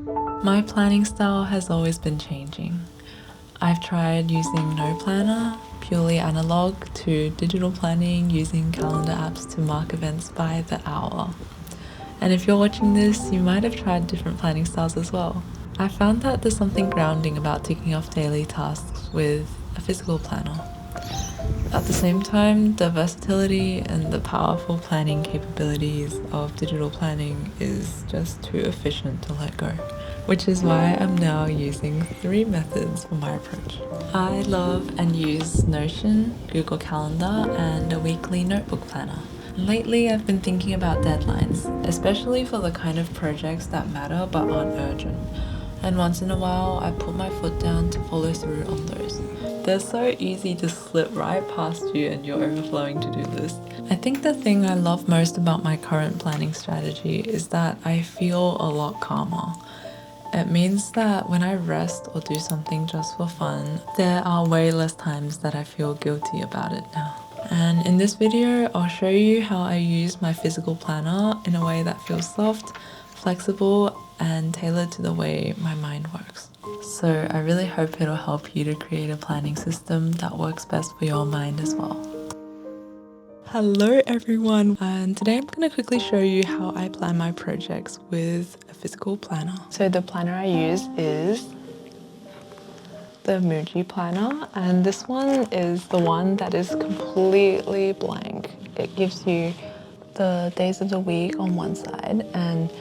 My planning style has always been changing. I've tried using no planner, purely analog, to digital planning using calendar apps to mark events by the hour. And if you're watching this, you might have tried different planning styles as well. I found that there's something grounding about ticking off daily tasks with a physical planner. At the same time, the versatility and the powerful planning capabilities of digital planning is just too efficient to let go, which is why I'm now using 3 methods for my approach. I love and use Notion, Google Calendar, and a weekly notebook planner. Lately, I've been thinking about deadlines, especially for the kind of projects that matter but aren't urgent. And once in a while, I put my foot down to follow through on those. They're so easy to slip right past you and your overflowing to-do list. I think the thing I love most about my current planning strategy is that I feel a lot calmer. It means that when I rest or do something just for fun, there are way less times that I feel guilty about it now. And in this video, I'll show you how I use my physical planner in a way that feels soft, flexible, and tailored to the way my mind works. So I really hope it'll help you to create a planning system that works best for your mind as well. Hello everyone, and today I'm going to quickly show you how I plan my projects with a physical planner. So the planner I use is the Muji planner, and this one is the one that is completely blank. It gives you the days of the week on one side and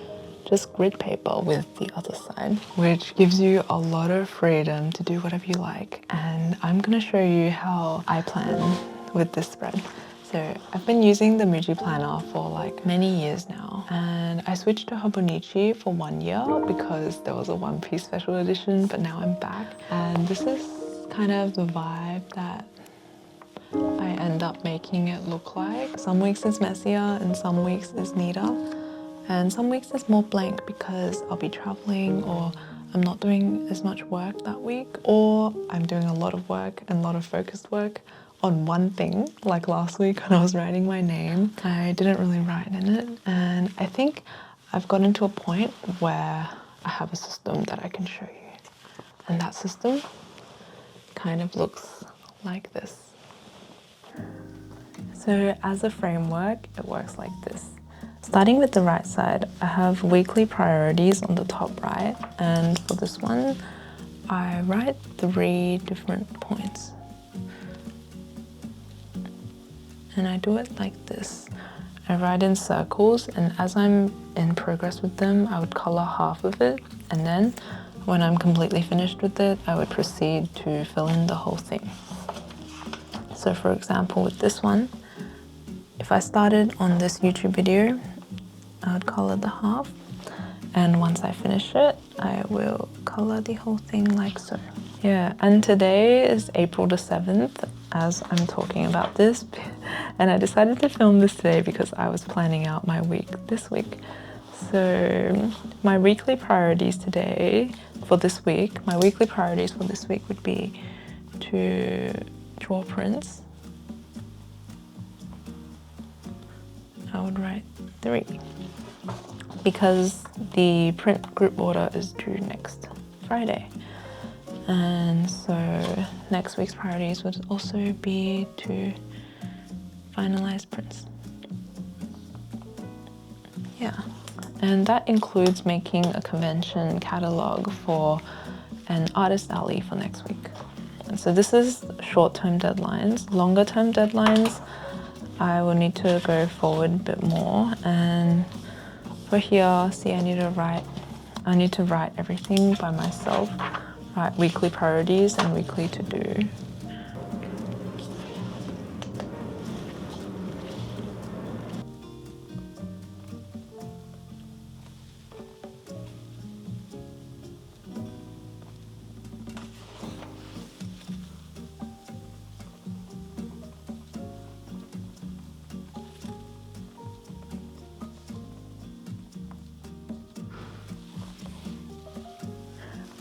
just grid paper with the other side, which gives you a lot of freedom to do whatever you like. And I'm gonna show you how I plan with this spread. So I've been using the Muji planner for like many years now, and I switched to Hobonichi for 1 year because there was a One Piece special edition, but now I'm back. And this is kind of the vibe that I end up making it look like. Some weeks it's messier and some weeks it's neater. And some weeks it's more blank because I'll be traveling, or I'm not doing as much work that week, or I'm doing a lot of work and a lot of focused work on one thing. Like last week when I was writing my name, I didn't really write in it. And I think I've gotten to a point where I have a system that I can show you. And that system kind of looks like this. So as a framework, it works like this. Starting with the right side, I have weekly priorities on the top right, and for this one, I write 3 different points. And I do it like this. I write in circles, and as I'm in progress with them, I would color half of it, and then when I'm completely finished with it, I would proceed to fill in the whole thing. So for example, with this one, if I started on this YouTube video, I would color the half, and once I finish it, I will color the whole thing like so. Yeah, and today is April the 7th as I'm talking about this, and I decided to film this today because I was planning out my week this week. So my weekly priorities today for this week, my weekly priorities for this week would be to draw prints. I would write 3 because the print group order is due next Friday. And so next week's priorities would also be to finalize prints. Yeah, and that includes making a convention catalog for an artist alley for next week. And so this is short-term deadlines. Longer-term deadlines, I will need to go forward a bit more, and for here, see, I need to write everything by myself, write weekly priorities and weekly to-do.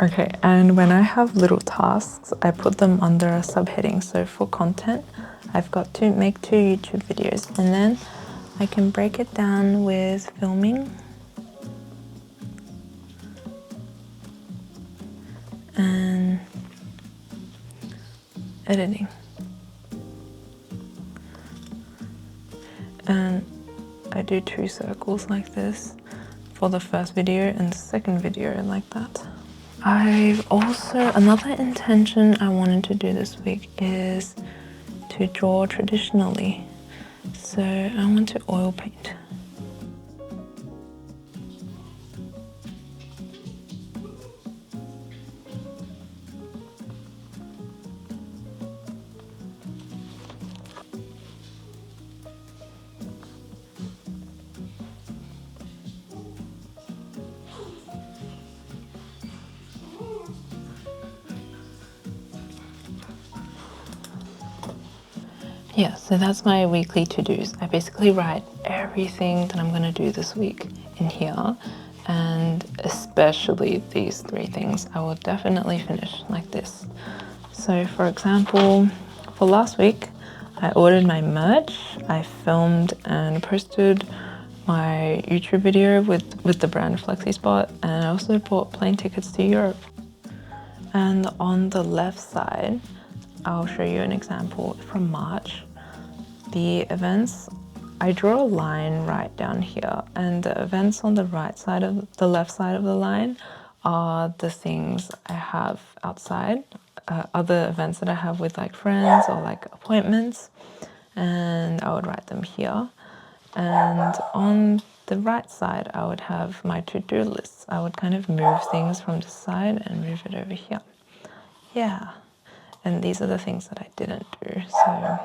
Okay, and when I have little tasks, I put them under a subheading. So for content, I've got to make 2 YouTube videos, and then I can break it down with filming, and editing. And I do 2 circles like this for the first video and the second video like that. I've also, another intention I wanted to do this week is to draw traditionally. So I want to oil paint. Yeah, so that's my weekly to-dos. I basically write everything that I'm going to do this week in here, and especially these 3 things I will definitely finish like this. So for example, for last week, I ordered my merch, I filmed and posted my YouTube video with the brand FlexiSpot, and I also bought plane tickets to Europe. And on the left side, I'll show you an example from March. The events, I draw a line right down here, and the events on the right side of the left side of the line are the things I have outside, other events that I have with like friends or like appointments, and I would write them here. And on the right side, I would have my to-do lists. I would kind of move things from this side and move it over here. Yeah, and these are the things that I didn't do, so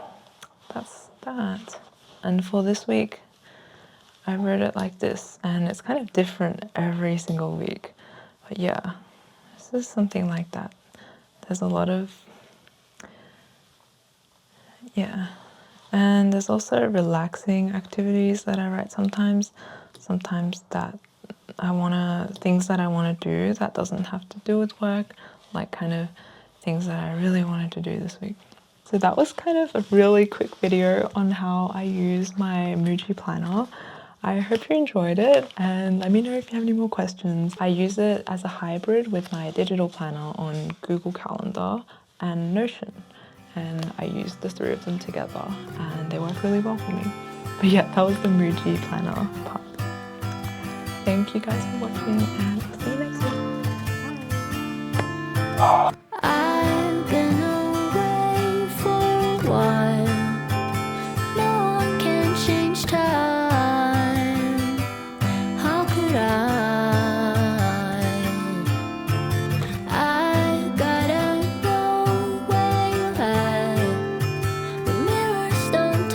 that's that. And for this week, I wrote it like this, and it's kind of different every single week. But yeah, this is something like that. There's a lot of, yeah. And there's also relaxing activities that I write sometimes. Sometimes that things that I wanna do that doesn't have to do with work, like kind of things that I really wanted to do this week. So that was kind of a really quick video on how I use my Muji planner. I hope you enjoyed it, and let me know if you have any more questions. I use it as a hybrid with my digital planner on Google Calendar and Notion, and I use the 3 of them together, and they work really well for me. But yeah, that was the Muji planner part. Thank you guys for watching, and I'll see you next week. Bye.